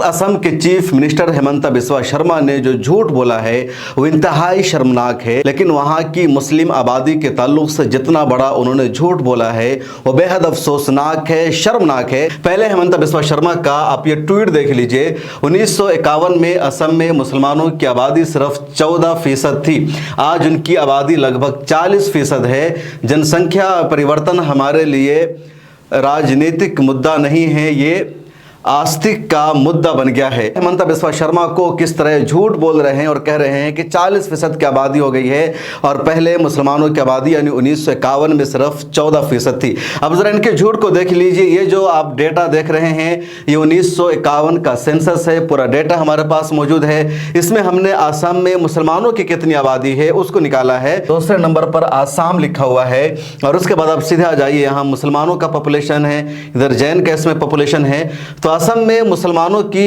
असम के chief minister Hemant Biswa Sharma ने जो झूठ बोला है वो इंतहाई शर्मनाक है। लेकिन वहां की मुस्लिम आबादी के ताल्लुक से जितना बड़ा उन्होंने झूठ बोला है वो बेहद अफसोसनाक है, शर्मनाक है। पहले हेमंत बिस्वा शर्मा का आप ये ट्वीट देख लीजिए। 1951 में असम में मुसलमानों की आबादी सिर्फ 14% थी। आज उनकी आबादी लगभग 40% है। जनसंख्या परिवर्तन हमारे लिए राजनीतिक मुद्दा नहीं है, ये आस्तिक का मुद्दा बन गया है। हेमंत बिस्वा शर्मा को किस तरह झूठ बोल रहे हैं और कह रहे हैं कि 40% की आबादी हो गई है और पहले मुसलमानों की आबादी यानी 1951 में सिर्फ 14% थी। अब जरा इनके झूठ को देख लीजिए। ये जो आप डेटा देख रहे हैं ये 1951 का सेंसस है, पूरा डेटा हमारे पास मौजूद है। इसमें हमने आसाम में मुसलमानों की कितनी आबादी है उसको निकाला है। दूसरे नंबर पर आसाम लिखा हुआ है और उसके बाद आप सीधे आ जाइए, यहाँ मुसलमानों का पॉपुलेशन है, इधर जैन का इसमें पॉपुलेशन है। तो असम में मुसलमानों की